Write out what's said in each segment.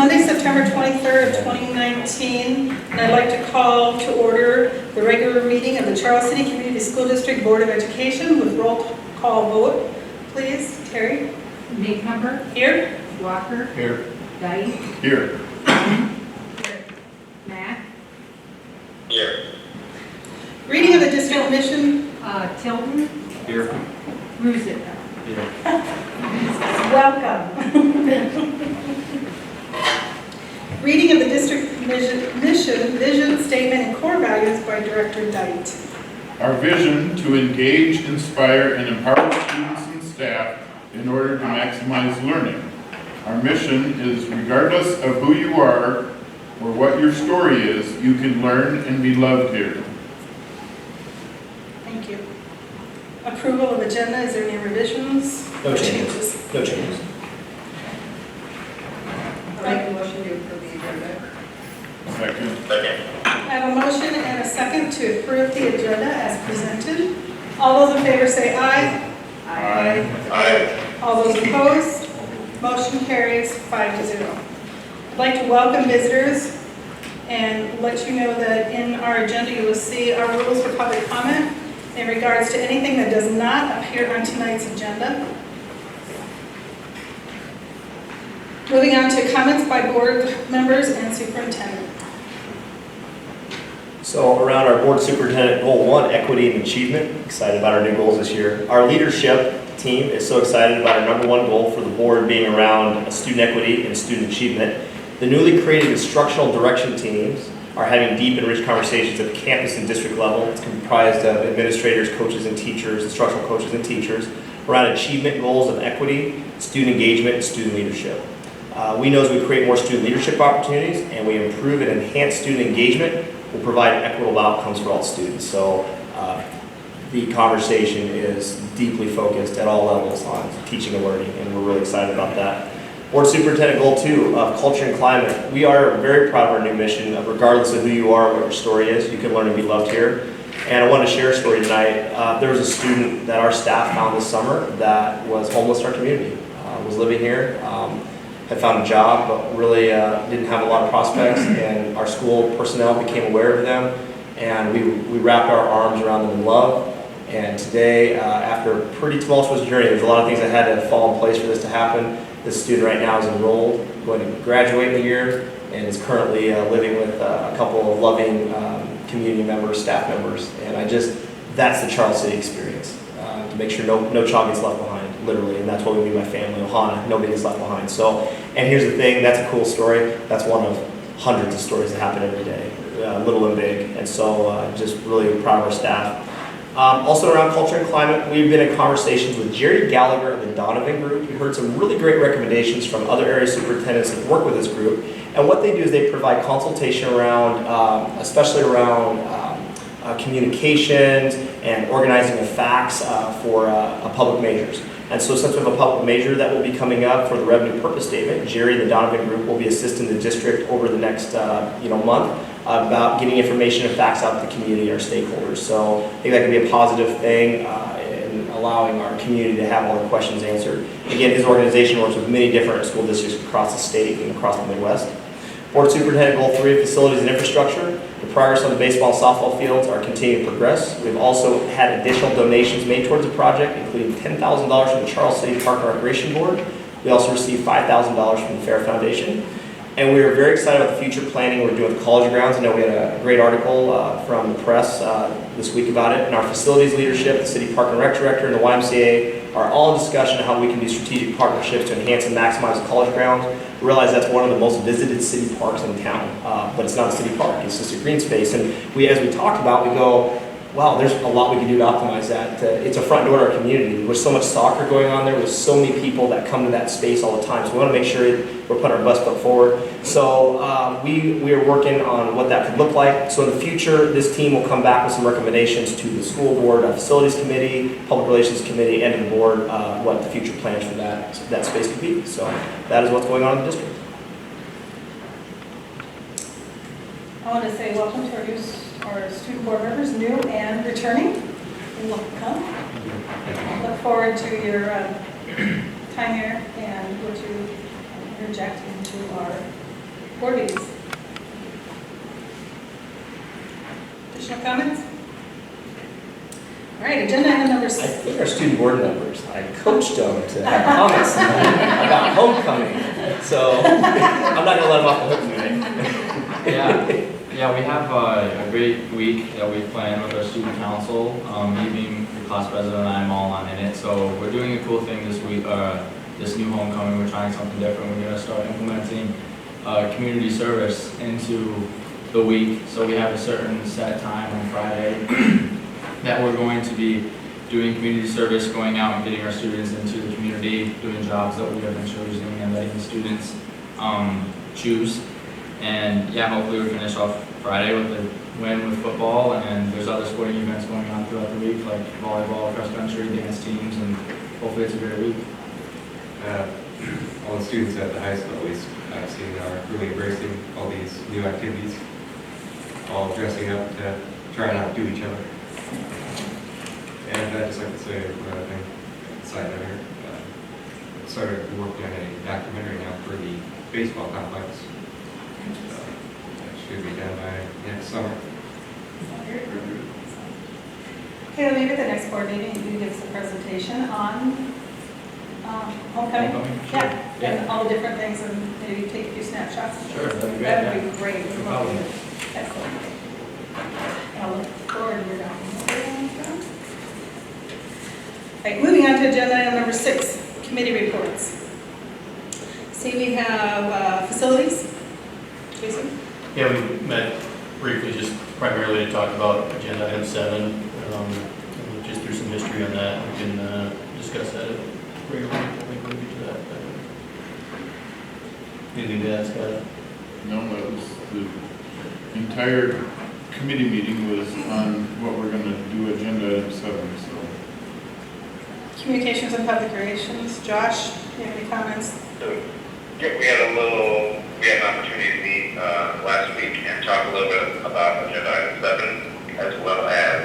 Monday, September 23rd of 2019, and I'd like to call to order the regular meeting of the Charles City Community School District Board of Education with roll call vote. Please, Terry. Maycumber. Here. Walker. Here. Dyke. Here. Matt. Here. Reading of the district mission. Tilton. Here. Ruzica. Here. Welcome. Reading of the district mission, vision, statement, and core values by Director Dite. Our vision to engage, inspire, and empower students and staff in order to maximize learning. Our mission is regardless of who you are or what your story is, you can learn and be loved here. Thank you. Approval of agenda, is there any revisions? No changes. No changes. I'll make a motion to approve the agenda. Second. Second. I have a motion and a second to approve the agenda as presented. All those in favor say aye. Aye. Aye. All those opposed? Motion carries 5-0. I'd like to welcome visitors and let you know that in our agenda you will see our rules for public comment in regards to anything that does not appear on tonight's agenda. Moving on to comments by board members and superintendent. So around our board superintendent goal 1, equity and achievement, excited about our new goals this year. Our leadership team is so excited about our number 1 goal for the board being around student equity and student achievement. The newly created instructional direction teams are having deep and rich conversations at the campus and district level. It's comprised of administrators, coaches, and teachers, instructional coaches and teachers, around achievement goals of equity, student engagement, and student leadership. We know as we create more student leadership opportunities and we improve and enhance student engagement, we'll provide equitable outcomes for all students. So the conversation is deeply focused at all levels on teaching and learning, and we're really excited about that. Board Superintendent Goal 2 of Culture and Climate. We are very proud of our new mission of regardless of who you are, what your story is, you can learn and be loved here. And I wanted to share a story tonight. There was a student that our staff found this summer that was homeless in our community, was living here, had found a job, but really didn't have a lot of prospects, and our school personnel became aware of them, and we wrapped our arms around them in love. And today, after a pretty tumultuous journey, there's a lot of things that had to fall in place for this to happen. This student right now is enrolled, going to graduate in the year, and is currently living with a couple of loving community members, staff members, and that's the Charles City experience, to make sure no child gets left behind, literally, and that's what we mean by family, Ohana, nobody gets left behind. So, and here's the thing, that's a cool story, that's one of hundreds of stories that happen every day, little and big, and so just really proud of our staff. Also around culture and climate, we've been in conversations with Jerry Gallagher and the Donovan Group. We heard some really great recommendations from other area superintendents that work with this group. And what they do is they provide consultation around, especially around communications and organizing of facts for public majors. And so since we have a public major that will be coming up for the revenue purpose statement, Jerry and the Donovan Group will be assisting the district over the next month about getting information and facts out to the community and our stakeholders. So I think that could be a positive thing in allowing our community to have all the questions answered. Again, his organization works with many different school districts across the state and across the Midwest. Board Superintendent Goal 3 of Facilities and Infrastructure. The progress on the baseball and softball fields are continuing to progress. We've also had additional donations made towards the project, including $10,000 from the Charles City Park and Recreation Board. We also received $5,000 from the Fair Foundation. And we are very excited about the future planning we're doing with college grounds. I know we had a great article from the press this week about it. And our facilities leadership, the City Park and Rec Director, and the YMCA are all in discussion on how we can do strategic partnerships to enhance and maximize the college grounds. We realize that's one of the most visited city parks in town, but it's not a city park, it's just a green space. And as we talked about, we go, wow, there's a lot we can do to optimize that. It's a front door to our community. There's so much soccer going on there. There's so many people that come to that space all the time. So we want to make sure we're putting our best foot forward. So we are working on what that could look like. So in the future, this team will come back with some recommendations to the school board, facilities committee, public relations committee, and to the board what the future plans for that space could be. So that is what's going on in the district. I want to say welcome to our student board members, new and returning. Welcome. Look forward to your time here and what you interject into our Board meetings. Additional comments? All right, agenda item number I 6. think our student board members, I coached them to have comments about homecoming. So I'm not gonna let them off the hook today. Yeah, we have a great week that we've planned with our student council. Me being the class president, I'm all on in it. So we're doing a cool thing this week, this new homecoming. We're trying something different. We're gonna start implementing community service into the week. So we have a certain set time on Friday that we're going to be doing community service, going out and getting our students into the community, doing jobs that we have been choosing and letting the students choose. And yeah, hopefully we finish off Friday with a win with football, and there's other sporting events going on throughout the week, like volleyball, cross country, dance teams, and hopefully it's a great week. All the students at the high school, at least I've seen, are really embracing all these new activities, all dressing up to try and outdo each other. And I'd just like to say another thing, side note here. Started working on a documentary now for the baseball complex. That should be done by next summer. Okay, maybe at the next board meeting, you can give us a presentation on homecoming. Homecoming, sure. Yeah, and all the different things, and maybe take a few snapshots. Sure, that'd be great. That would be great. No problem. Excellent. And I'll look forward to your document. Right, moving on to agenda item number 6, committee reports. See, we have facilities. Jason? Yeah, we met briefly, just primarily to talk about agenda item 7, and just through some history on that. We can discuss that at a regular meeting. I think we'll get to that. Anything to add, Scott? No, that was the entire committee meeting was on what we're gonna do agenda item 7, so. Communications and public relations. Josh, do you have any comments? So, yeah, we had an opportunity to meet last week and talk a little bit about agenda item 7, as well as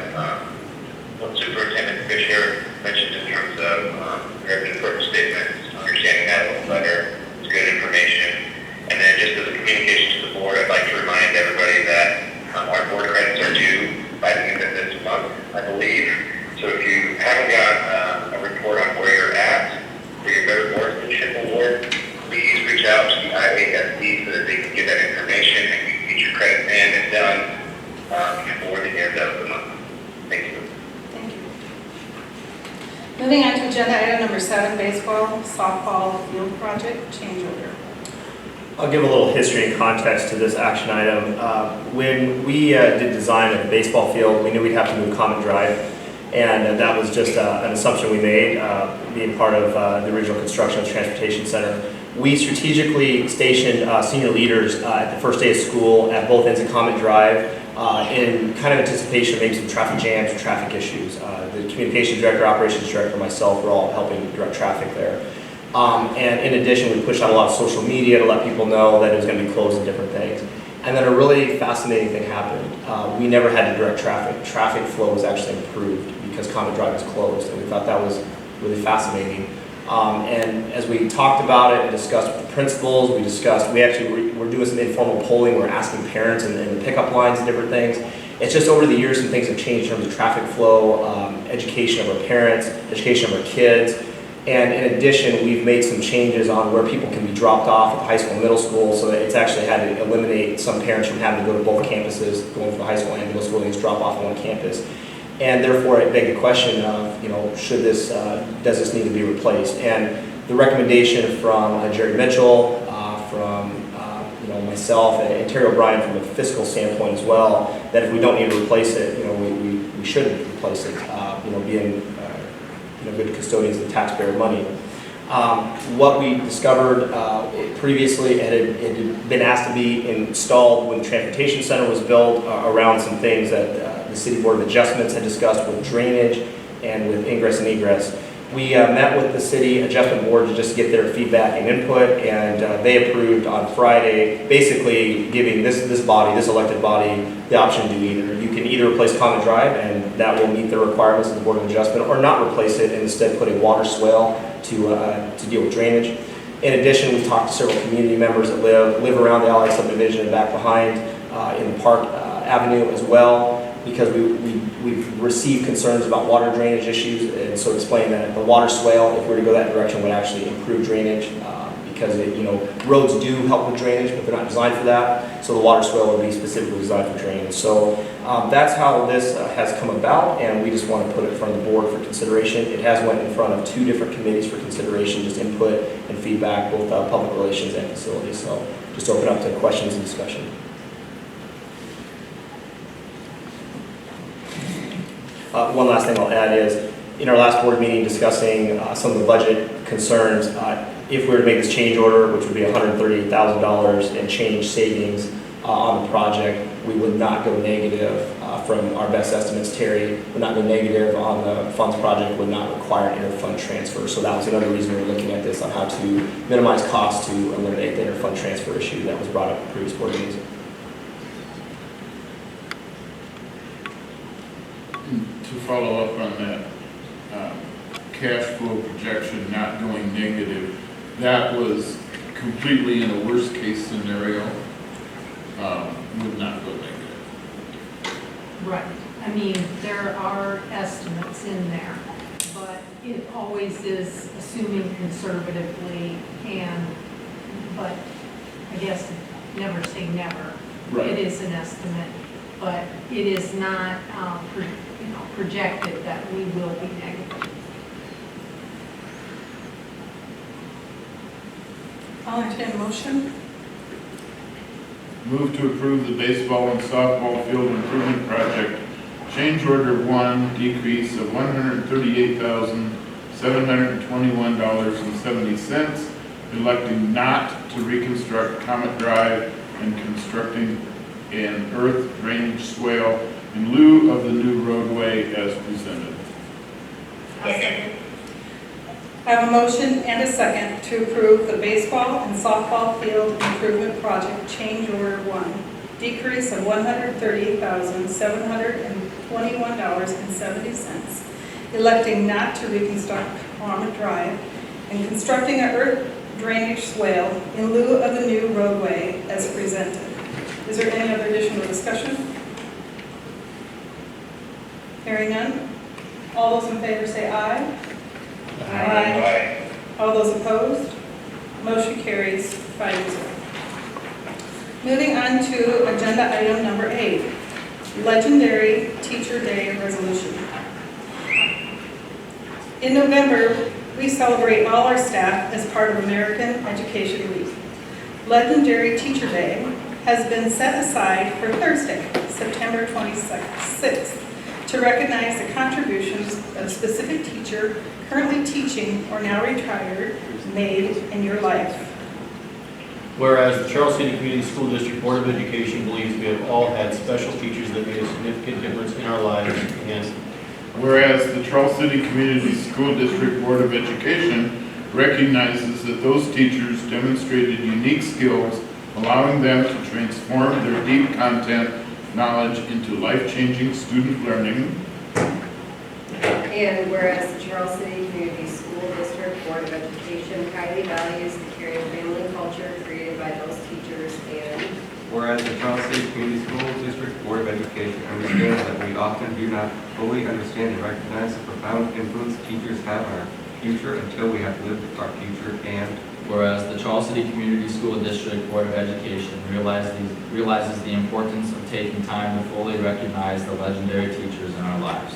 what Superintendent Fisher mentioned in terms of revenue purpose statements, understanding that a little better. It's good information. And then just as a communication to the board, I'd like to remind everybody that our board credits are due by the end of this month, I believe. So if you haven't got a report on where you're at for your better boardmanship award, please reach out to the IASD so that they can get that information and you can get your credit in and done before the end of the month. Thank you. Thank you. Moving on to agenda item number 7, baseball, softball field project change order. I'll give a little history and context to this action item. When we did design of the baseball field, we knew we'd have to move Common Drive. And that was just an assumption we made, being part of the original construction of the Transportation Center. We strategically stationed senior leaders at the first day of school at both ends of Common Drive in kind of anticipation of maybe some traffic jams or traffic issues. The communications director, operations director, myself were all helping direct traffic there. And in addition, we pushed out a lot of social media to let people know that it was going to be closed and different things. And then a really fascinating thing happened. We never had to direct traffic. Traffic flow was actually improved because Common Drive was closed, and we thought that was really fascinating. And as we talked about it and discussed with the principals, we actually were doing some informal polling. We're asking parents and the pickup lines and different things. It's just over the years some things have changed in terms of traffic flow, education of our parents, education of our kids. And in addition, we've made some changes on where people can be dropped off at the high school and middle school, so that it's actually had to eliminate some parents from having to go to both campuses, going from the high school and middle school, they just drop off on one campus. And therefore, it begged the question of, should this, does this need to be replaced? And the recommendation from Jerry Mitchell, from myself, and Terry O'Brien from a fiscal standpoint as well, that if we don't need to replace it, we shouldn't replace it, being good custodians of taxpayer money. What we discovered previously, it had been asked to be installed when the Transportation Center was built around some things that the City Board of Adjustments had discussed with drainage and with ingress and egress. We met with the City Adjustment Board to just get their feedback and input, and they approved on Friday, basically giving this elected body, the option to do either. You can either replace Common Drive, and that will meet the requirements of the Board of Adjustment, or not replace it and instead put a water swale to deal with drainage. In addition, we've talked to several community members that live around the Allied subdivision and back behind in the Park Avenue as well, because we've received concerns about water drainage issues, and so explain that the water swale, if we were to go that direction, would actually improve drainage, because roads do help with drainage, but they're not designed for that, so the water swale would be specifically designed for drainage. So that's how this has come about, and we just want to put it in front of the board for consideration. It has went in front of 2 different committees for consideration, just input and feedback, both public relations and facilities, so just open up to questions and discussion. One last thing I'll add is, in our last board meeting discussing some of the budget concerns, if we were to make this change order, which would be $138,000 and change savings on the project, we would not go negative from our best estimates. Terry would not go negative on the funds project, would not require an interfund transfer. So that was another reason we were looking at this, on how to minimize costs to eliminate the interfund transfer issue that was brought up in previous board meetings. To follow up on that, cash flow projection not going negative, that was completely in a worst case scenario, would not go negative. Right. I mean, there are estimates in there, but it always is assuming conservatively, but I guess never say never. Right. It is an estimate, but it is not projected that we will be negative. I'll entertain a motion. Move to approve the baseball and softball field improvement project, change order 1, decrease of $138,721.70, electing not to reconstruct Comet Drive and constructing an earth drainage swale in lieu of the new roadway as presented. Second. I have a motion and a second to approve the baseball and softball field improvement project change order 1, decrease of $138,721.70, electing not to reconstruct Comet Drive and constructing an earth drainage swale in lieu of the new roadway as presented. Is there any other additional discussion? Hearing none. All those in favor say aye. Aye. All those opposed? Motion carries 5-0. Moving on to agenda item number 8, Legendary Teacher Day Resolution. In November, we celebrate all our staff as part of American Education Week. Legendary Teacher Day has been set aside for Thursday, September 26th, to recognize the contributions of a specific teacher currently teaching or now retired made in your life. Whereas the Charles City Community School District Board of Education believes we have all had special teachers that made a significant difference in our lives, and Whereas the Charles City Community School District Board of Education recognizes that those teachers demonstrated unique skills, allowing them to transform their deep content knowledge into life-changing student learning. And whereas the Charles City Community School District Board of Education highly values the caring family culture created by those teachers, and Whereas the Charles City Community School District Board of Education understands that we often do not fully understand and recognize the profound influence teachers have on our future until we have lived our future, and Whereas the Charles City Community School District Board of Education realizes the importance of taking time to fully recognize the legendary teachers in our lives.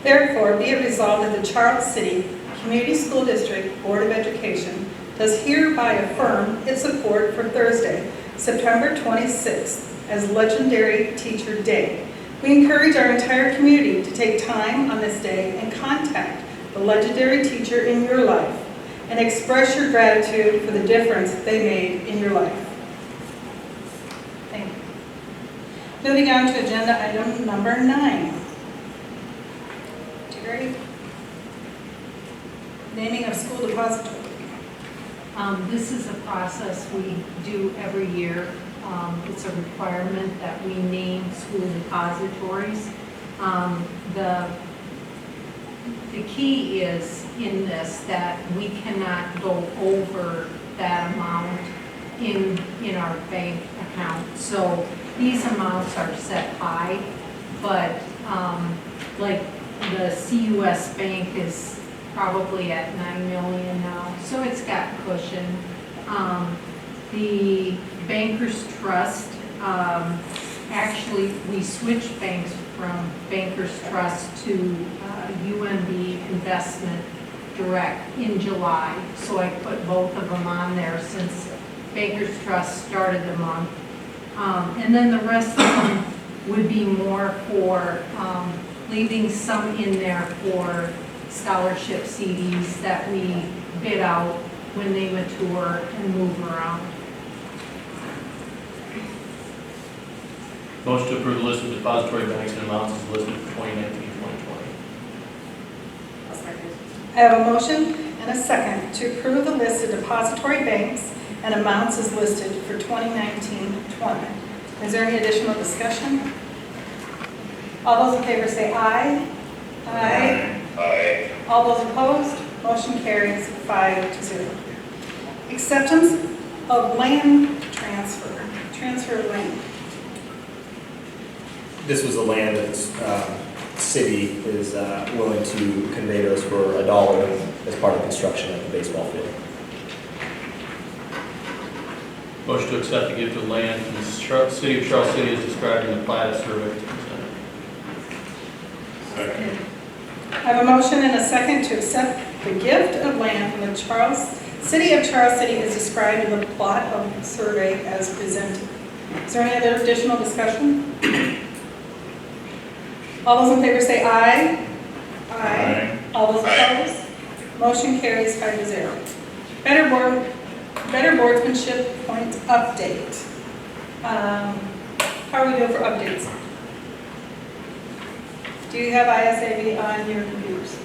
Therefore, be it resolved that the Charles City Community School District Board of Education does hereby affirm its support for Thursday, September 26th, as Legendary Teacher Day. We encourage our entire community to take time on this day and contact the legendary teacher in your life and express your gratitude for the difference they made in your life. Thank you. Moving on to agenda item number 9. Terry? Naming of school depository. This is a process we do every year. It's a requirement that we name school depositories. The key is in this that we cannot go over that in our bank account. So these amounts are set high, but like the CUS Bank is probably at 9 million now, so it's got cushion. The Bankers Trust, actually, we switched banks from Bankers Trust to UMB Investment Direct in July. So I put both of them on there since Bankers Trust started the month. And then the rest of them would be more for leaving some in there for scholarship CDs that we bid out when they mature and move around. Motion to approve the list of depository banks and amounts is listed for 2019-2020. I'll second. I have a motion and a second to approve the list of depository banks and amounts as listed for 2019-20. Is there any additional discussion? All those in favor say aye. Aye. Aye. All those opposed, motion carries 5-0. Acceptance of land transfer of land. This was the land that the city is willing to convey to us for $1 as part of construction of the baseball field. Motion to accept the gift of land from the city of Charles City as described in the plat as surveyed to present. Second. I have a motion and a second to accept the gift of land from the city of Charles City as described in the plot of survey as presented. Is there any other additional discussion? All those in favor say aye. Aye. All those opposed? Motion carries 5-0. Better boardsmanship point update. How are we doing for updates? Do you have ISAB on your computers?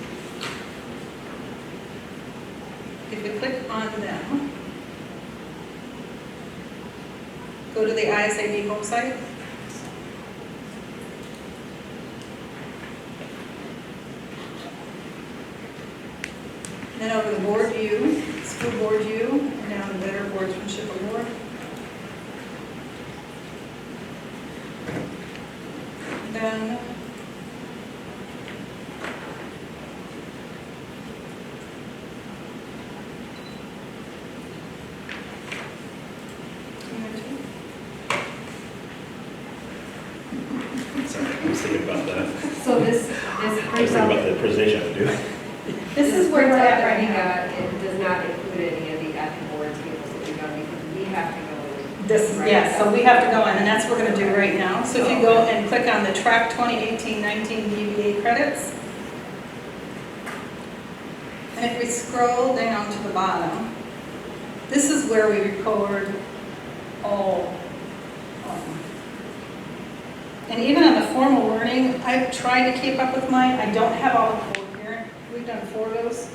If you click on them, go to the ISAB home site. Then over to board view, school board view, and down to better boardsmanship award. Then Sorry, I was thinking about that. So this I was brings thinking up, about the presentation I'm doing. this is where we're at right brings now. up, it does not include any of the at the board tables that we've done because we have to go in. This is, yes, so we have to go in, and that's what we're gonna do right now. So if you go and click on the track 2018-19 DVA credits, and if we scroll down to the bottom, this is where we record all. And even on the formal learning, I've tried to keep up with mine. I don't have all the coherent. We've done 4 of those.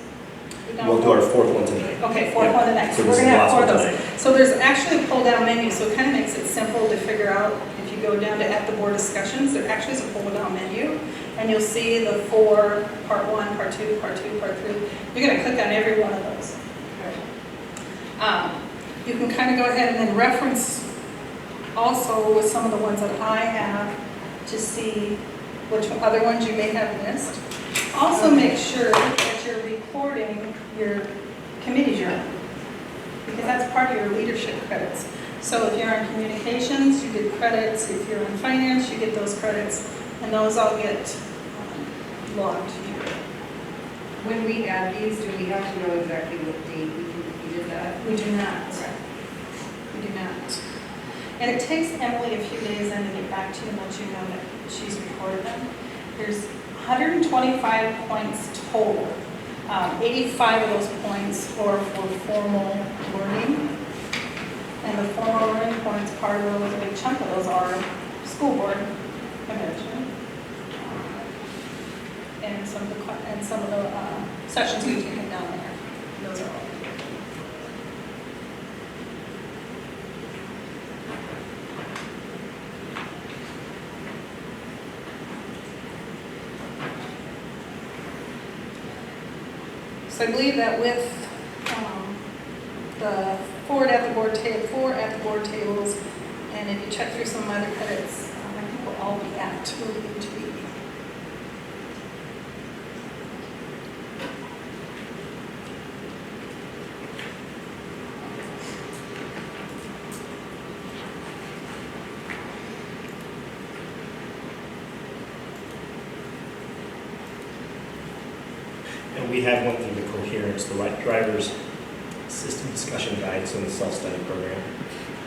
We've done We'll do 4? our fourth one tonight. Okay, fourth one tonight. So So we're this is gonna the have last 4 of one those. tonight. So there's actually a pull-down menu, so it kind of makes it simple to figure out. If you go down to at the board discussions, there actually is a pull-down menu, and you'll see the 4, part 1, part 2, part 2, part 3. You're gonna click on every one of those. You can kind of go ahead and then reference also with some of the ones that I have to see which other ones you may have missed. Also make sure that you're recording your committee journal, because that's part of your leadership credits. So if you're in communications, you get credits. If you're in finance, you get those credits, and those all get logged here. When we add these, do we have to know exactly what date we did that? We do not. We do not. And it takes Emily a few days then to get back to you and let you know that she's recorded them. There's 125 points total. 85 of those points are for formal learning. And the formal learning points, part of those, a big chunk of those are school board convention. And some of the sessions we've taken down there. Those are all. So I believe that with the four at the board tables, and if you check through some other credits, I think we'll all be at where we need to be. And we have one thing, the coherence, the right driver's system discussion guide, so in the self-study program.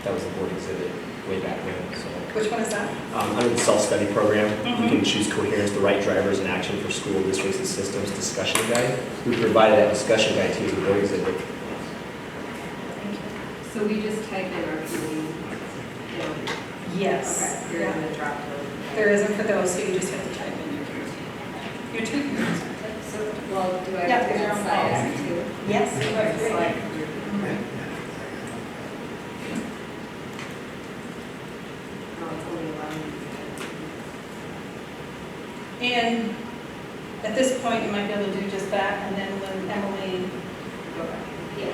That was the board exhibit way back when, so. Which one is that? Under the self-study program, you Mhm. can choose coherence, the right drivers in action for school districts and systems discussion guide. We provided that discussion guide to you as a board exhibit. So we just type in our community. Yes. Okay, you're Yeah. in the drop down. There isn't for those, so you just have to type in your two. So, well, do I Yeah, have to because you're on decide policy. as to? Yes. Okay, so I can- No, it's only allowing you And at this point, you might be able to do just that, and then when Emily, to go back. Yeah.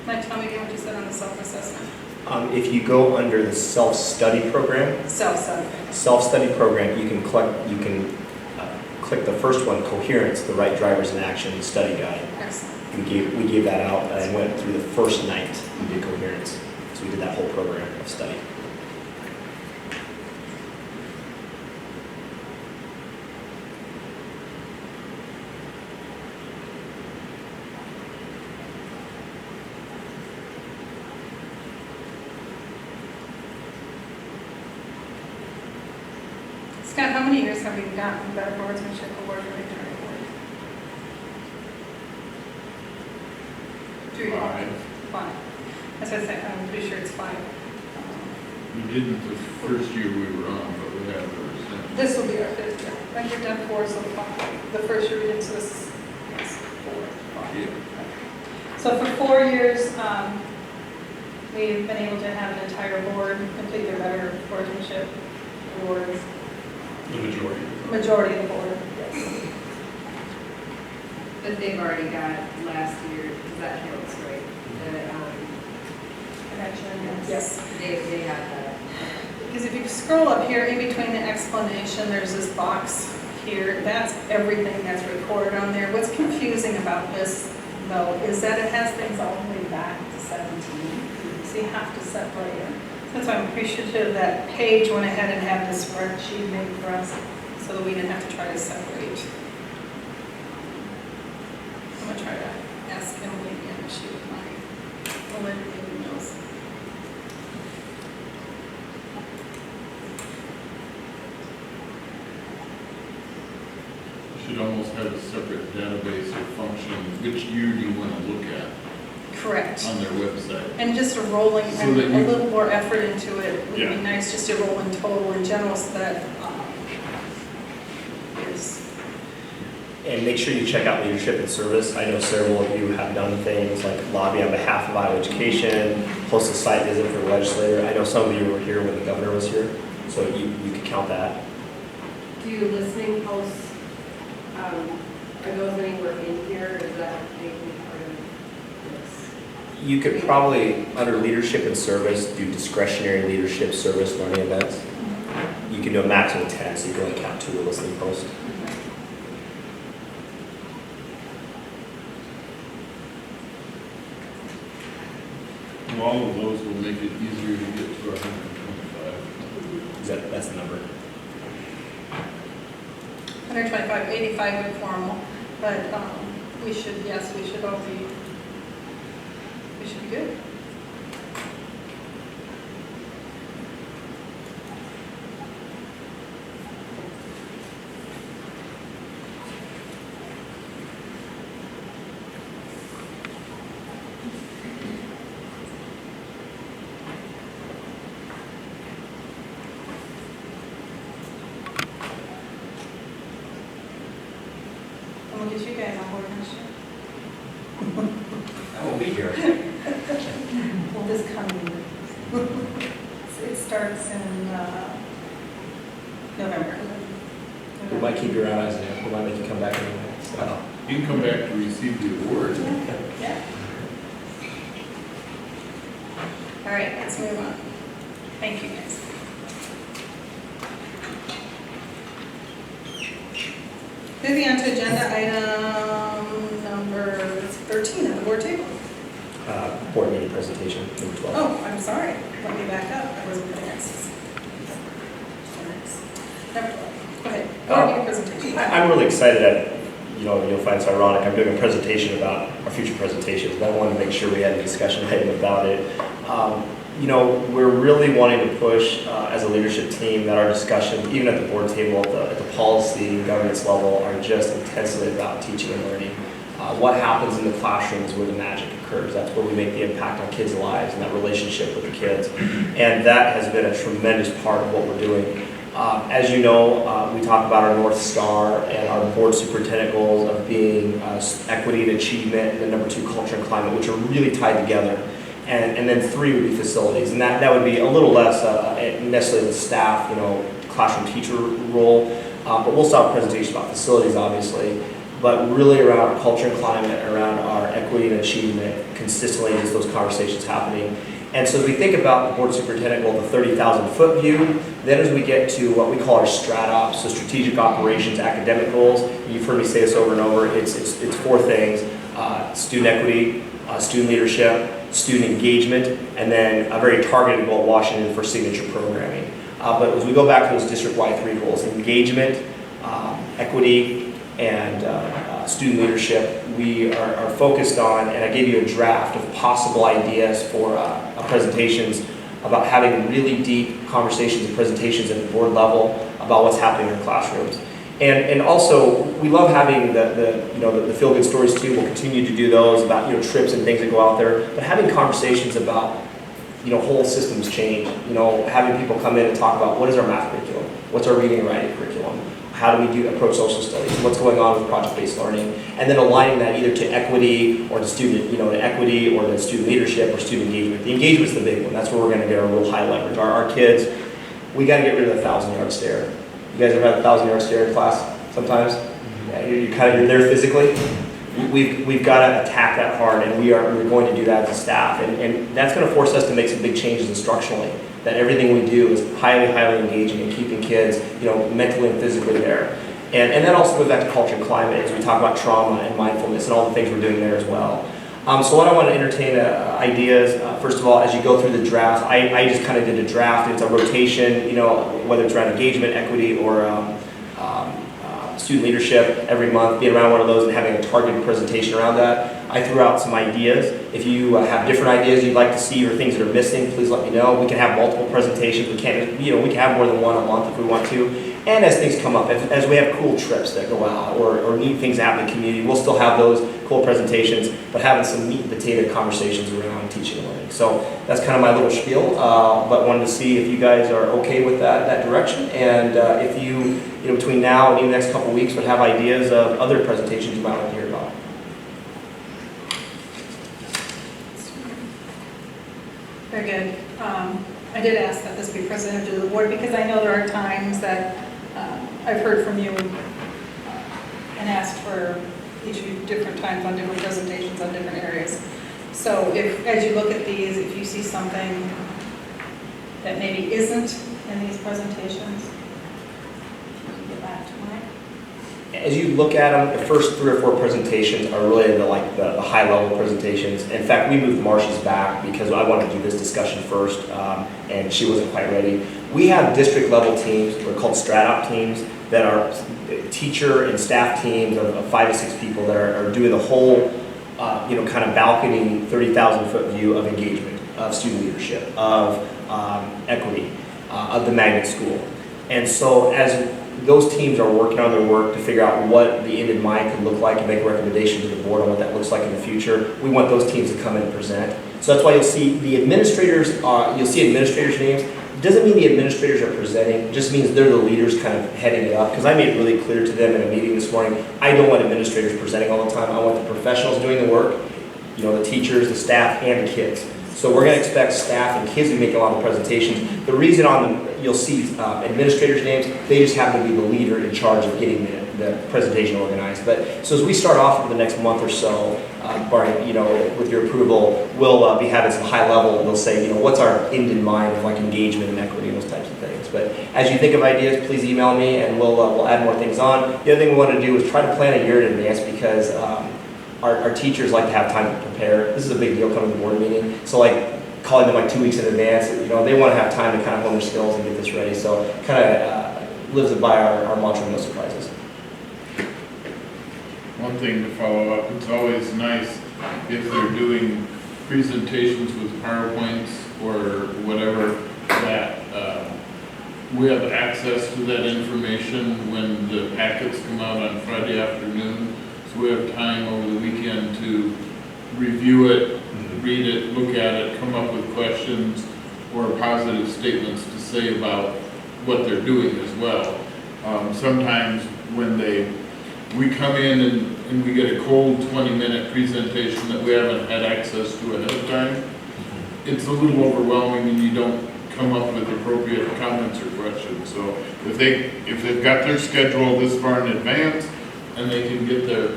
Mike, tell me again what you said on the self-assessment. If you go under the self-study program, Self-study. you can click the first one, coherence, the right drivers in action study guide. Excellent. We gave that out and went through the first night we did coherence. So we did that whole program of study. Scott, how many years have we gotten the boardsmanship award for the county board? 3 years. 5. As I said, I'm pretty sure it's 5. We didn't the first year we were on, but we have ever since. This will be our 5th year. I think we've done 4 so far. The first year we did, so this is 4. 5. Yeah. So for 4 years, we've been able to have an entire board complete their better boardsmanship awards. The majority. Majority of the board, yes. But they've already got last year, because that counts, right? Yes. They had that. Because if you scroll up here, in between the explanation, there's this box here. That's everything that's recorded on there. What's confusing about this, though, is that it has things all the way back to 17. So you have to separate it. That's why I'm appreciative that Paige went ahead and had this spreadsheet made for us so that we didn't have to try to separate. I'm going to try to ask Emily again if she would mind. I'll let her know. Should almost have a separate database or function, which year do you want to look at Correct. on their website? And just a rolling, So and that a you- little more effort into it would be Yeah. nice, just a rolling total in general so that is, And make sure you check out leadership and service. I know several of you have done things like lobby on behalf of Iowa Education, host a site visit for the legislator. I know some of you were here when the governor was here, so you could count that. Do listening posts, are those anywhere in here, or is that maybe part of this? You could probably, under leadership and service, do discretionary leadership service learning events. You can do a maximum of 10, so you can only count 2 a listening post. Well, all of those will make it easier to get to our 125. That's the number. 125, 85 informal, but we should all be, we should be good. And we'll get you guys on board next year. I won't be here. Well, this coming, it starts in November. We might keep you around, Isaiah. We might make you come back anyway. So. You can come back to receive the award. Yeah. All right, let's move on. Thank you, guys. Moving on to agenda item number 13 on the board table. Board meeting presentation, number 12. Oh, I'm sorry. Let me back up. I wasn't going to ask. Number 12. Go ahead. Board meeting presentation. I'm really excited that, you'll find this ironic, I'm doing a presentation about our future presentations, but I wanted to make sure we had a discussion item about it. We're really wanting to push as a leadership team that our discussions, even at the board table, at the policy and governance level, are just intensely about teaching and learning. What happens in the classroom is where the magic occurs. That's where we make the impact on kids' lives and that relationship with the kids. And that has been a tremendous part of what we're doing. As you know, we talk about our North Star and our board superintendent goals of being equity and achievement, and then number 2, culture and climate, which are really tied together. And then 3 would be facilities, and that would be a little less necessarily the staff, classroom teacher role, but we'll still have presentations about facilities, obviously, but really around our culture and climate, around our equity and achievement, consistently is those conversations happening. And so as we think about the board superintendent goal, the 30,000-foot view, then as we get to what we call our StratOps, so strategic operations, academic goals, you've heard me say this over and over, it's 4 things: student equity, student leadership, student engagement, and then a very targeted goal, Washington, for signature programming. But as we go back to those district-wide 3 goals, engagement, equity, and student leadership, we are focused on, and I gave you a draft of possible ideas for presentations about having really deep conversations and presentations at the board level about what's happening in our classrooms. And also, we love having the feel-good stories too. We'll continue to do those about trips and things that go out there. But having conversations about whole systems change. Having people come in and talk about what is our math curriculum, what's our reading and writing curriculum, how do we approach social studies, what's going on with project-based learning, and then aligning that either to equity or to student, to equity or to student leadership or student engagement. The engagement's the big one. That's where we're going to get our real high leverage. Our kids, we got to get rid of the 1,000-yard stare. You guys ever had a 1,000-yard stare in class sometimes? Yeah, you're there physically. We've got to attack that hard, and we're going to do that as a staff. And that's going to force us to make some big changes instructionally, that everything we do is highly, highly engaging and keeping kids, mentally and physically there. And that also goes back to culture and climate as we talk about trauma and mindfulness and all the things we're doing there as well. So what I want to entertain ideas, first of all, as you go through the draft, I just kind of did a draft. It's a rotation, whether it's around engagement, equity, or student leadership every month, being around one of those and having a targeted presentation around that. I threw out some ideas. If you have different ideas you'd like to see or things that are missing, please let me know. We can have multiple presentations. We can have more than one a month if we want to. And as things come up, as we have cool trips that go out or neat things happen in the community, we'll still have those cool presentations, but having some meat and potato conversations around teaching and learning. So that's kind of my little spiel, but wanted to see if you guys are okay with that direction, and if you between now and even the next couple of weeks would have ideas of other presentations you might want to hear about. Very good. I did ask that this be presented to the board because I know there are times that I've heard from you and asked for each of you different times on different presentations on different areas. So as you look at these, if you see something that maybe isn't in these presentations, you can get back to Mike. As you look at them, the first 3 or 4 presentations are really the high-level presentations. In fact, we moved Marcia's back because I wanted to do this discussion first, and she wasn't quite ready. We have district-level teams, they're called StratOps teams, that are teacher and staff teams of 5 to 6 people that are doing the whole, kind of balcony, 30,000-foot view of engagement, of student leadership, of equity, of the magnet school. And so as those teams are working on their work to figure out what the end in mind could look like and make a recommendation to the board on what that looks like in the future, we want those teams to come in and present. So that's why you'll see the administrators, administrators' names. It doesn't mean the administrators are presenting, it just means they're the leaders kind of heading it up, because I made it really clear to them in a meeting this morning, I don't want administrators presenting all the time. I want the professionals doing the work the teachers, the staff, and the kids. So we're going to expect staff and kids to make a lot of presentations. The reason you'll see administrators' names, they just happen to be the leader in charge of getting the presentation organized. But so as we start off for the next month or so, barring, with your approval, we'll be having some high level. They'll say, what's our end in mind of like engagement and equity and those types of things. But as you think of ideas, please email me and we'll add more things on. The other thing we want to do is try to plan a year in advance because our teachers like to have time to prepare. This is a big deal coming to the board meeting. So like calling them like 2 weeks in advance, they want to have time to kind of hone their skills and get this ready. So kind of lives it by our mantra, no surprises. One thing to follow up, it's always nice if they're doing presentations with PowerPoints or whatever, that we have access to that information when the packets come out on Friday afternoon. So we have time over the weekend to review it, read it, look at it, come up with questions or positive statements to say about what they're doing as well. Sometimes when we come in and we get a cold 20-minute presentation that we haven't had access to ahead of time, it's a little overwhelming and you don't come up with appropriate comments or questions. So if they've got their schedule this far in advance and they can get their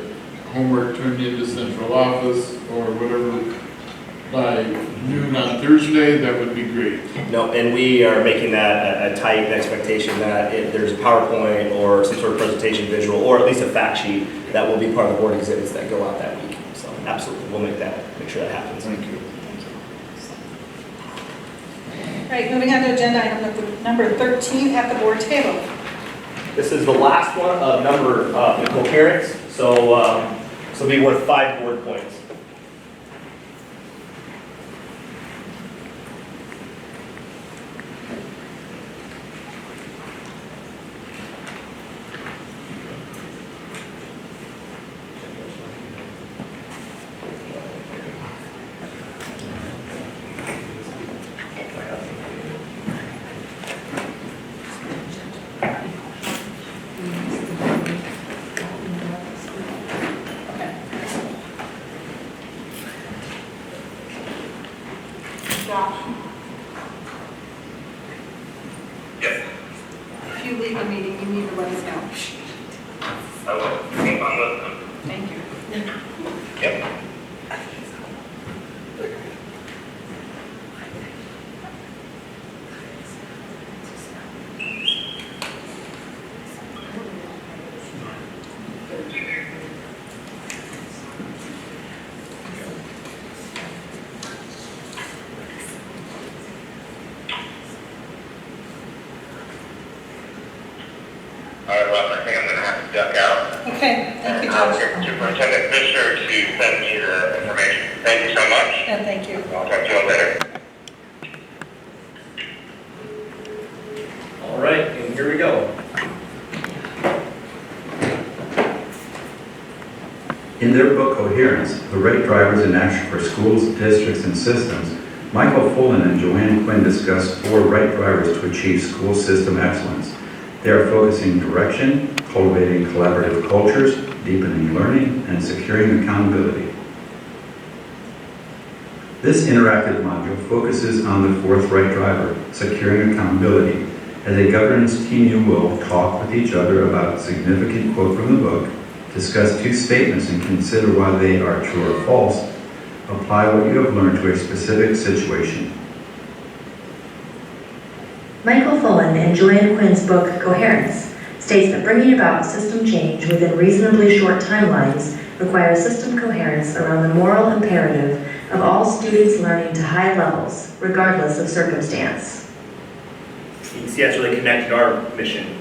homework turned into central office or whatever by noon on Thursday, that would be great. No, and we are making that a tight expectation that if there's a PowerPoint or some sort of presentation visual, or at least a fact sheet, that will be part of the board exhibits that go out that week. So absolutely, we'll make sure that happens. Thank you. All right, moving on to agenda item number 13 at the board table. This is the last one of number coherence, so it'll be worth 5 board points. Josh, Yes, if you leave the meeting, you need to let us know. I will. Keep on listening. Thank you. Yep. All right, well, I think I'm going to have to duck out. Okay, thank you, I'll Josh. get Superintendent Fisher to send me the information. Thank you so much. And thank you. I'll talk to you all later. All right, and here we go. In their book, Coherence, The Right Drivers in Action for Schools, Districts, and Systems, Michael Fullen and Joanne Quinn discuss 4 right drivers to achieve school system excellence. They are focusing direction, cultivating collaborative cultures, deepening learning, and securing accountability. This interactive module focuses on the 4th right driver, securing accountability. As a governance team, you will talk with each other about a significant quote from the book, discuss 2 statements and consider why they are true or false, apply what you have learned to a specific situation. Michael Fullen and Joanne Quinn's book, Coherence, states that bringing about system change within reasonably short timelines requires system coherence around the moral imperative of all students learning to high levels, regardless of circumstance. You can see that's really connected to our mission.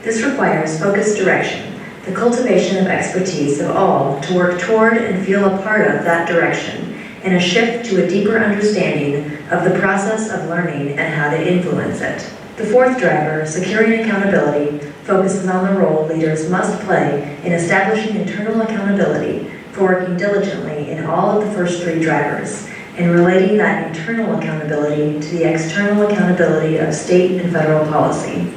This requires focused direction, the cultivation of expertise of all to work toward and feel a part of that direction, and a shift to a deeper understanding of the process of learning and how to influence it. The 4th driver, securing accountability, focuses on the role leaders must play in establishing internal accountability for working diligently in all of the first 3 drivers, and relating that internal accountability to the external accountability of state and federal policy.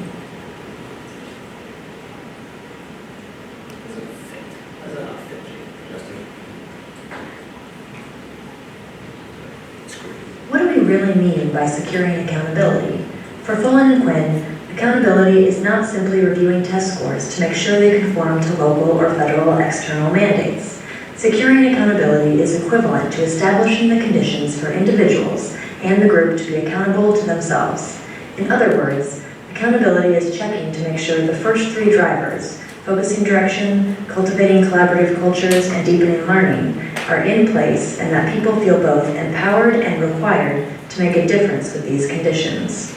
do we really mean by securing accountability? For Fullen and Quinn, accountability is not simply reviewing test scores to make sure they conform to local or federal external mandates. Securing accountability is equivalent to establishing the conditions for individuals and the group to be accountable to themselves. In other words, accountability is checking to make sure the first three drivers, focusing direction, cultivating collaborative cultures, and deepening learning, are in place and that people feel both empowered and required to make a difference with these conditions.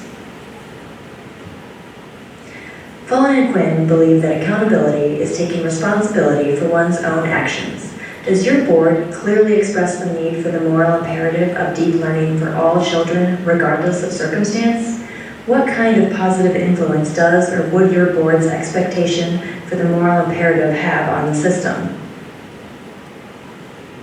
Fullen and Quinn believe that accountability is taking responsibility for one's own actions. Does your board clearly express the need for the moral imperative of deep learning for all children, regardless of circumstance? What kind of positive influence does or would your board's expectation for the moral imperative have on the system?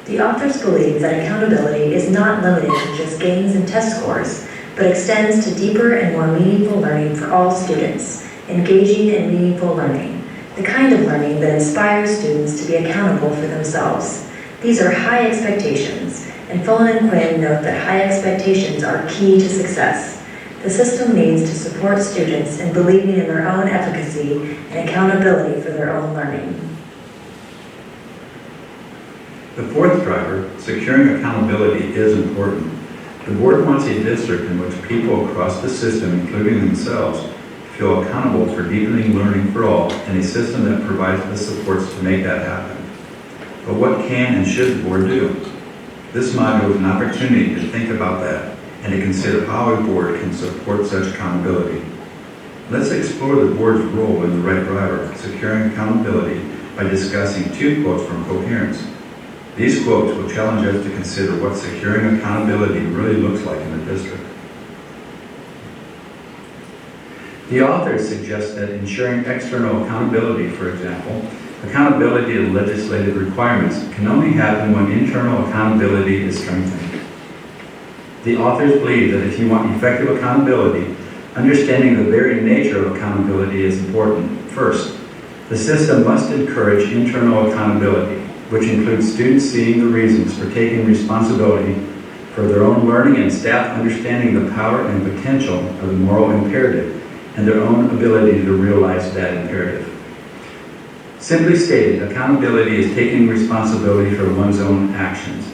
The authors believe that accountability is not limited to just gains and test scores, but extends to deeper and more meaningful learning for all students, engaging in meaningful learning, the kind of learning that inspires students to be accountable for themselves. These are high expectations, and Fullen and Quinn note that high expectations are key to success. The system needs to support students in believing in their own efficacy and accountability for their own learning. The fourth driver, securing accountability, is important. The board wants a district in which people across the system, including themselves, feel accountable for deepening learning for all, and a system that provides the supports to make that happen. But what can and should the board do? This module is an opportunity to think about that and to consider how a board can support such accountability. Let's explore the board's role in the right driver, securing accountability, by discussing two quotes from Coherence. These quotes will challenge us to consider what securing accountability really looks like in the district. The authors suggest that ensuring external accountability, for example, accountability to legislative requirements, can only happen when internal accountability is strengthened. The authors believe that if you want effective accountability, understanding the very nature of accountability is important. First, the system must encourage internal accountability, which includes students seeing the reasons for taking responsibility for their own learning and staff understanding the power and potential of the moral imperative and their own ability to realize that imperative. Simply stated, accountability is taking responsibility for one's own actions.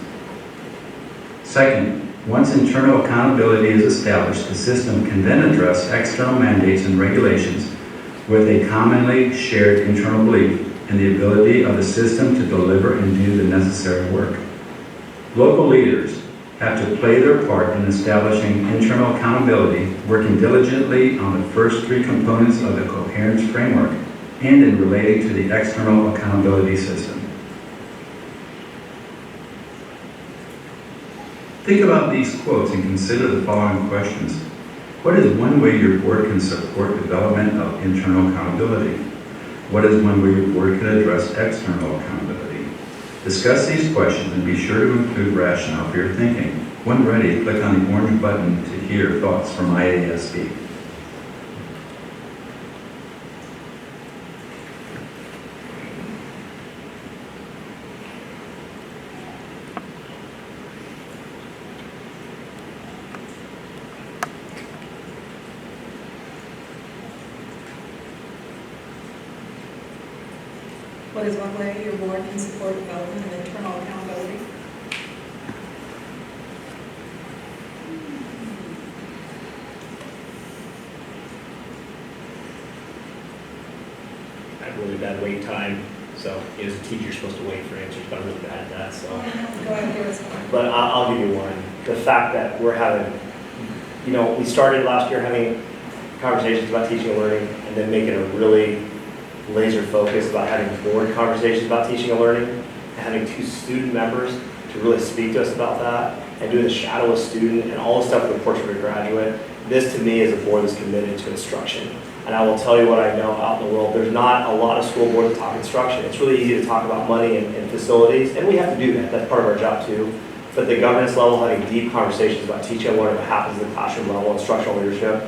Second, once internal accountability is established, the system can then address external mandates and regulations with a commonly shared internal belief in the ability of the system to deliver and do the necessary work. Local leaders have to play their part in establishing internal accountability, working diligently on the first three components of the Coherence framework, and in relating to the external accountability system. Think about these quotes and consider the following questions. What is one way your board can support development of internal accountability? What is one way your board can address external accountability? Discuss these questions and be sure to include rationale for your thinking. When ready, click on the orange button to hear thoughts from IASB. What is one way your board can support development of internal accountability? I had really bad wait time, so as a teacher, you're supposed to wait for answers, but I'm really bad at that, so. Go ahead, give us one. But I'll give you one. The fact that we're having, we started last year having conversations about teaching and learning, and then making a really laser focus about having board conversations about teaching and learning, and having two student members to really speak to us about that, and doing the shadow of student and all the stuff with the portrait of a graduate. This to me is a board that's committed to instruction. And I will tell you what I know out in the world. There's not a lot of school boards that talk instruction. It's really easy to talk about money and facilities, and we have to do that. That's part of our job too. But at the governance level, having deep conversations about teaching and learning, what happens at the classroom level, instructional leadership,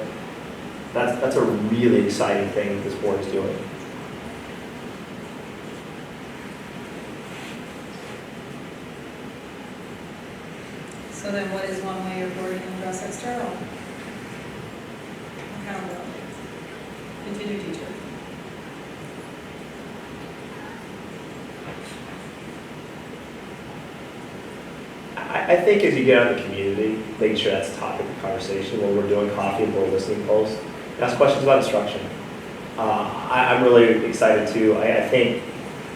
that's a really exciting thing that this board is doing. So then what is one way your board can address external accountability? Continue teacher. I think as you get out in the community, making sure that's a topic of conversation when we're doing coffee and board listening polls. Ask questions about instruction. I'm really excited too. I think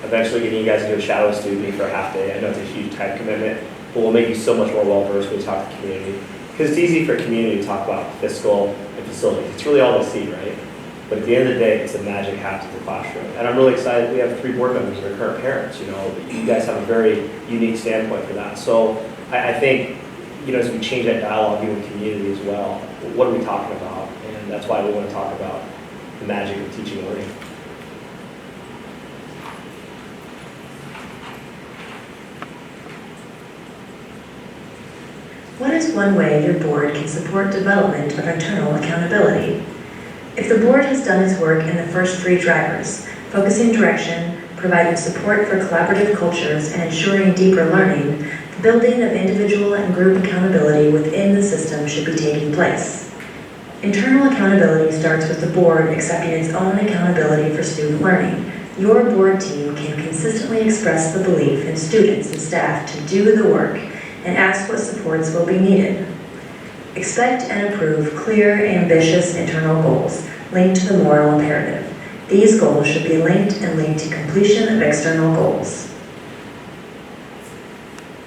eventually getting you guys to do a shadow student for a half day, I know it's a huge time commitment, but will make you so much more well-versed when you talk to the community. Because it's easy for a community to talk about fiscal and facilities. It's really all they see, right? But at the end of the day, it's the magic happens in the classroom. And I'm really excited we have 3 board members that are current parents, you know. You guys have a very unique standpoint for that. So I think, you know, as we change that dialogue in the community as well, what are we talking about? And that's why we want to talk about the magic of teaching and learning. What is one way your board can support development of internal accountability? If the board has done its work in the first 3 drivers, focusing direction, providing support for collaborative cultures, and ensuring deeper learning, the building of individual and group accountability within the system should be taking place. Internal accountability starts with the board accepting its own accountability for student learning. Your board team can consistently express the belief in students and staff to do the work and ask what supports will be needed. Expect and approve clear, ambitious internal goals linked to the moral imperative. These goals should be linked to completion of external goals.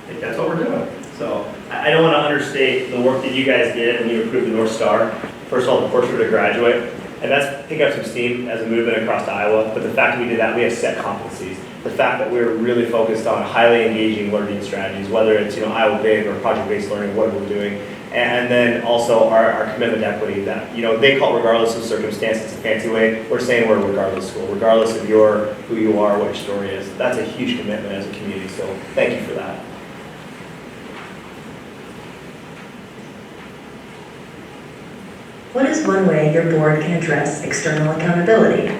I think that's what we're doing. So I don't want to understate the work that you guys did when you approved the North Star. First of all, the portrait of graduate, and that's picking up some steam as a movement across Iowa. But the fact that we did that, we have set competencies. The fact that we're really focused on highly engaging learning strategies, whether it's Iowa Big or project-based learning, what we're doing, and then also our commitment to equity. That they call it regardless of circumstance. It's a fancy way. We're saying we're a regardless school, regardless of who you are, what your story is. That's a huge commitment as a community. So thank you for that. What is one way your board can address external accountability?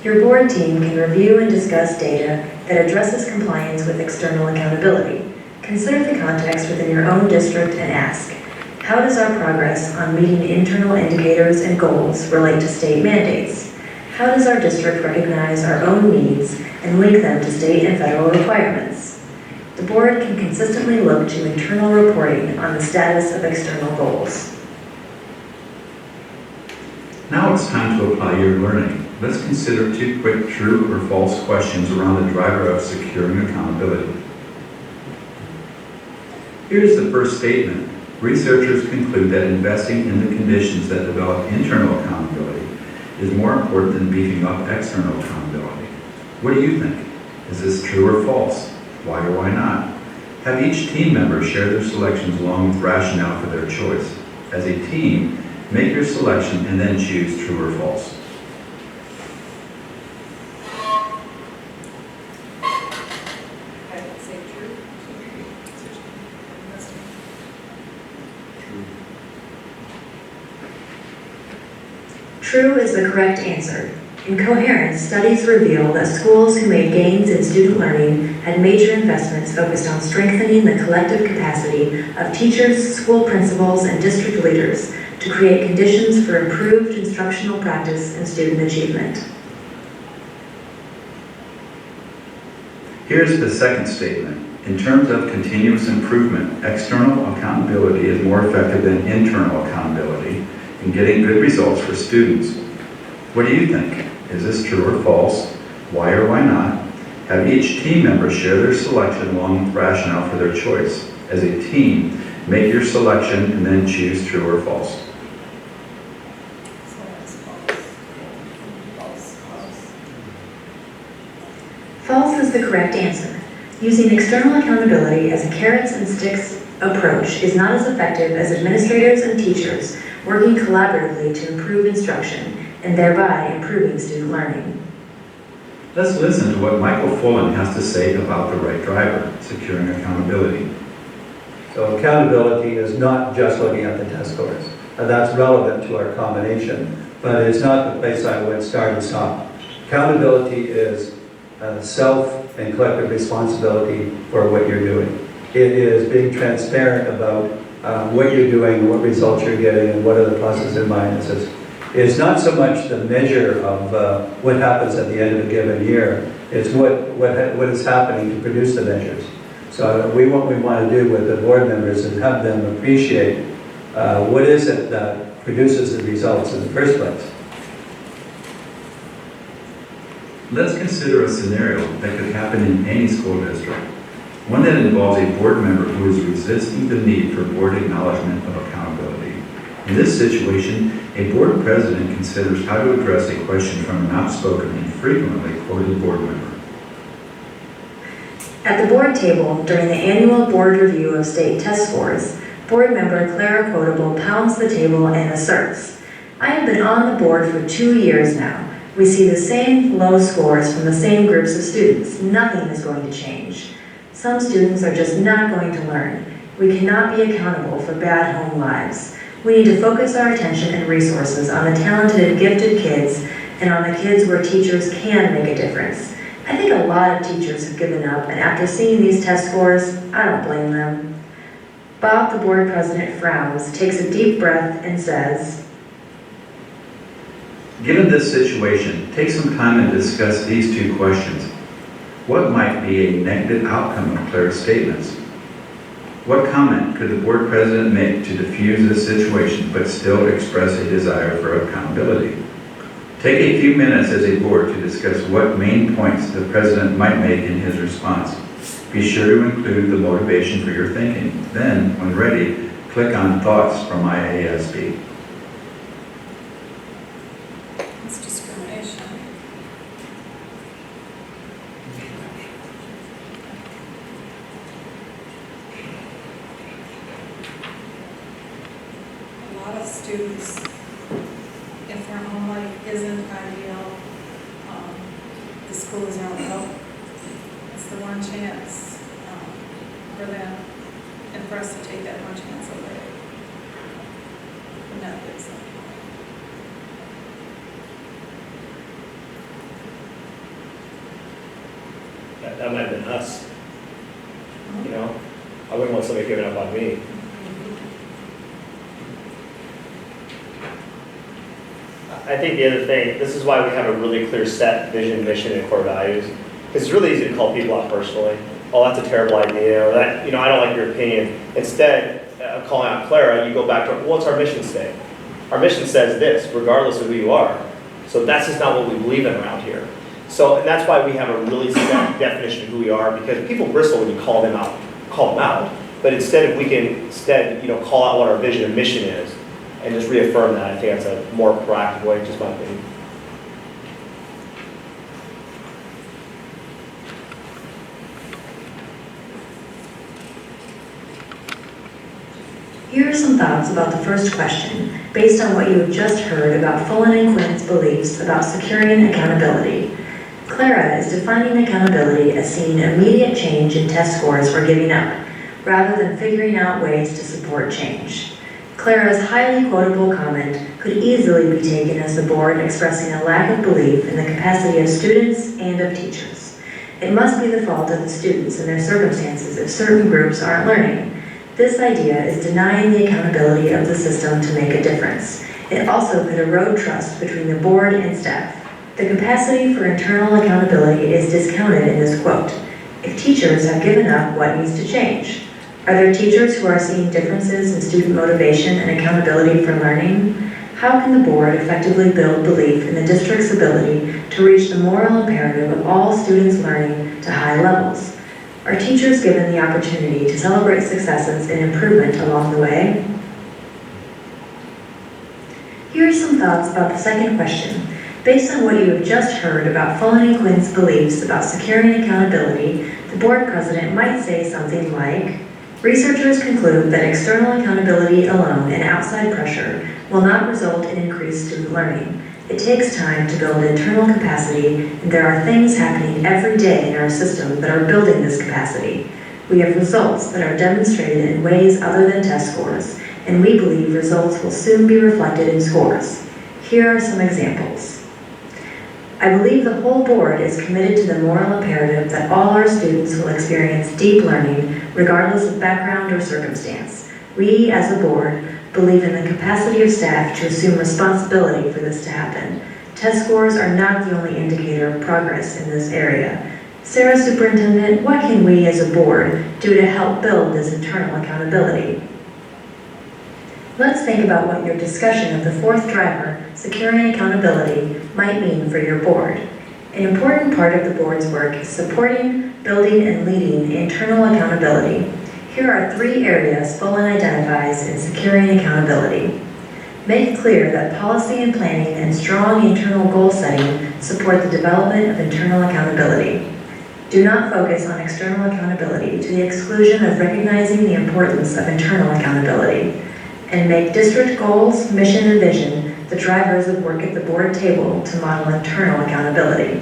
Your board team can review and discuss data that addresses compliance with external accountability. Consider the context within your own district and ask, how does our progress on meeting internal indicators and goals relate to state mandates? How does our district recognize our own needs and link them to state and federal requirements? The board can consistently look to internal reporting on the status of external goals. Now it's time to apply your learning. Let's consider 2 quick true or false questions around the driver of securing accountability. Here's the first statement. Researchers conclude that investing in the conditions that develop internal accountability is more important than beefing up external accountability. What do you think? Is this true or false? Why or why not? Have each team member share their selections along with rationale for their choice. As a team, make your selection and then choose true or false. I would say true. True is the correct answer. In Coherence, studies reveal that schools who made gains in student learning had major investments focused on strengthening the collective capacity of teachers, school principals, and district leaders to create conditions for improved instructional practice and student achievement. Here's the second statement. In terms of continuous improvement, external accountability is more effective than internal accountability in getting good results for students. What do you think? Is this true or false? Why or why not? Have each team member share their selection along with rationale for their choice. As a team, make your selection and then choose true or false. So that's false. False. False is the correct answer. Using external accountability as a carrots and sticks approach is not as effective as administrators and teachers working collaboratively to improve instruction and thereby improving student learning. Let's listen to what Michael Fullen has to say about the right driver, securing accountability. So accountability is not just looking at the test scores. And that's relevant to our combination, but it's not the place I would start and stop. Accountability is self and collective responsibility for what you're doing. It is being transparent about what you're doing, and what results you're getting, and what are the pluses and minuses. It's not so much the measure of what happens at the end of a given year, it's what is happening to produce the measures. So what we want to do with the board members is have them appreciate what is it that produces the results in the first place. Let's consider a scenario that could happen in any school district. One that involves a board member who is resisting the need for board acknowledgement of accountability. In this situation, a board president considers how to address a question from an outspoken and frequently quoted board member. At the board table during the annual board review of state test scores, board member Clara Quotable pounds the table and asserts, "I have been on the board for 2 years now. We see the same low scores from the same groups of students. Nothing is going to change. Some students are just not going to learn. We cannot be accountable for bad home lives. We need to focus our attention and resources on the talented and gifted kids and on the kids where teachers can make a difference. I think a lot of teachers have given up, and after seeing these test scores, I don't blame them." Bob, the board president, frowns, takes a deep breath, and says, Given this situation, take some time and discuss these 2 questions. What might be a negative outcome of Claire's statements? What comment could the board president make to diffuse this situation but still express a desire for accountability? Take a few minutes as a board to discuss what main points the president might make in his response. Be sure to include the motivation for your thinking. Then, when ready, click on Thoughts from IASB. It's discrimination. A lot of students, if their home life isn't ideal, the school is not help. It's the one chance for them and for us to take that one chance away. And that is something. That might have been us. You know, I wouldn't want somebody giving up on me. I think the other thing, this is why we have a really clear set vision, mission, and core values. Because it's really easy to call people out personally. Oh, that's a terrible idea, or that, I don't like your opinion. Instead of calling out Clara, you go back to, what's our mission say? Our mission says this, regardless of who you are. So that's just not what we believe in around here. So, and that's why we have a really set definition of who we are, because people bristle when you call them out. But instead, if we can call out what our vision and mission is, and just reaffirm that, I think that's a more proactive way, just my opinion. Here are some thoughts about the first question, based on what you have just heard about Fullen and Quinn's beliefs about securing accountability. Clara is defining accountability as seeing immediate change in test scores for giving up, rather than figuring out ways to support change. Clara's highly quotable comment could easily be taken as the board expressing a lack of belief in the capacity of students and of teachers. It must be the fault of the students and their circumstances if certain groups aren't learning. This idea is denying the accountability of the system to make a difference. It also could erode trust between the board and staff. The capacity for internal accountability is discounted in this quote. If teachers have given up, what needs to change? Are there teachers who are seeing differences in student motivation and accountability for learning? How can the board effectively build belief in the district's ability to reach the moral imperative of all students learning to high levels? Are teachers given the opportunity to celebrate successes and improvement along the way? Here are some thoughts about the second question. Based on what you have just heard about Fullen and Quinn's beliefs about securing accountability, the board president might say something like, researchers conclude that external accountability alone and outside pressure will not result in increased student learning. It takes time to build internal capacity, and there are things happening every day in our system that are building this capacity. We have results that are demonstrated in ways other than test scores, and we believe results will soon be reflected in scores. Here are some examples. I believe the whole board is committed to the moral imperative that all our students will experience deep learning regardless of background or circumstance. We, as a board, believe in the capacity of staff to assume responsibility for this to happen. Test scores are not the only indicator of progress in this area. Sarah Superintendent, what can we as a board do to help build this internal accountability? Let's think about what your discussion of the fourth driver, securing accountability, might mean for your board. An important part of the board's work is supporting, building, and leading internal accountability. Here are 3 areas Fullen identifies in securing accountability. Make clear that policy and planning and strong internal goal setting support the development of internal accountability. Do not focus on external accountability to the exclusion of recognizing the importance of internal accountability. And make district goals, mission, and vision the drivers of work at the board table to model internal accountability.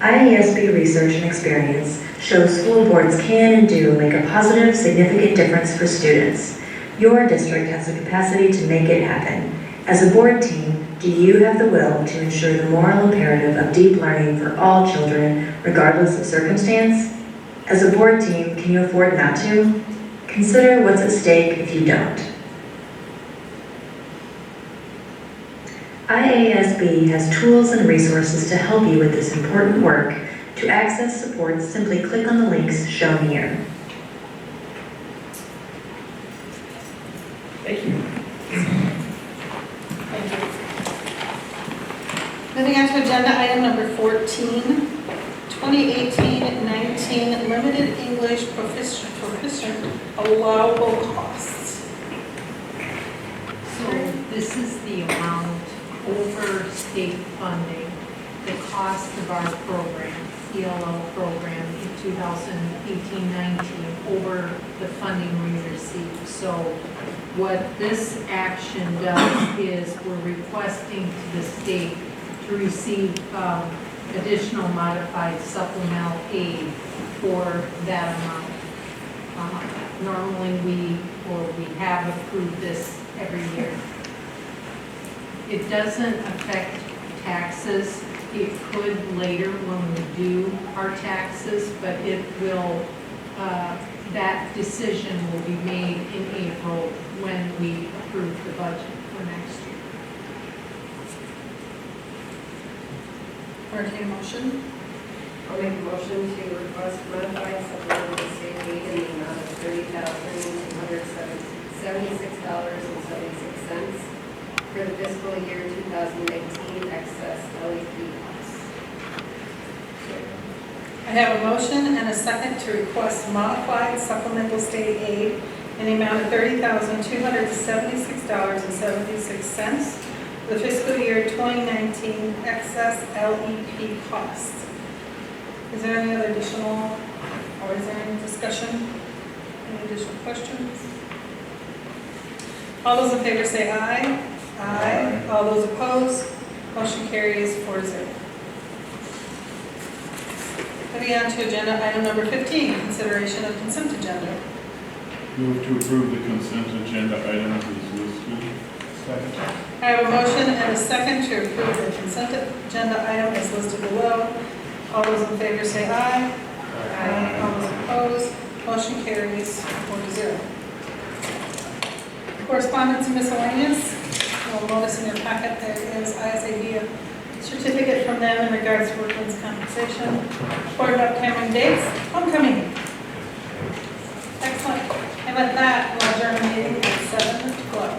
IASB research and experience shows school boards can and do make a positive, significant difference for students. Your district has the capacity to make it happen. As a board team, do you have the will to ensure the moral imperative of deep learning for all children, regardless of circumstance? As a board team, can you afford not to? Consider what's at stake if you don't. IASB has tools and resources to help you with this important work. To access support, simply click on the links shown here. Thank you. Moving on to agenda item number 14, 2018-19 limited English proficient allowable costs. So this is the amount over state funding, the cost of our program, ELL program in 2018-19 over the funding we received. So what this action does is we're requesting to the state to receive additional modified supplemental aid for that amount. Normally we have approved this every year. It doesn't affect taxes. It could later when we do our taxes, but it will, that decision will be made in April when we approve the budget for next year. Entertain a motion. I'll make a motion to request modified supplemental state aid in the amount of $30,276.76 for the fiscal year 2019 excess LEP costs. I have a motion and a second to request modified supplemental state aid in the amount of $30,276.76 for the fiscal year 2019 excess LEP costs. Is there any other additional, or is there any discussion? Any additional questions? All those in favor say aye. Aye. All those opposed, motion carries 4-0. Moving on to agenda item number 15, consideration of consent agenda. Move to approve the consent agenda items as listed. Second. I have a motion and a second to approve the consent agenda item as listed below. All those in favor say aye. Aye. All those opposed, motion carries 4-0. Correspondence and miscellaneous. You'll notice in your packet there is ISAB certificate from them in regards to workman's compensation. Board of upcoming dates, homecoming. Excellent. And with that, we'll adjourn the meeting at 7 o'clock.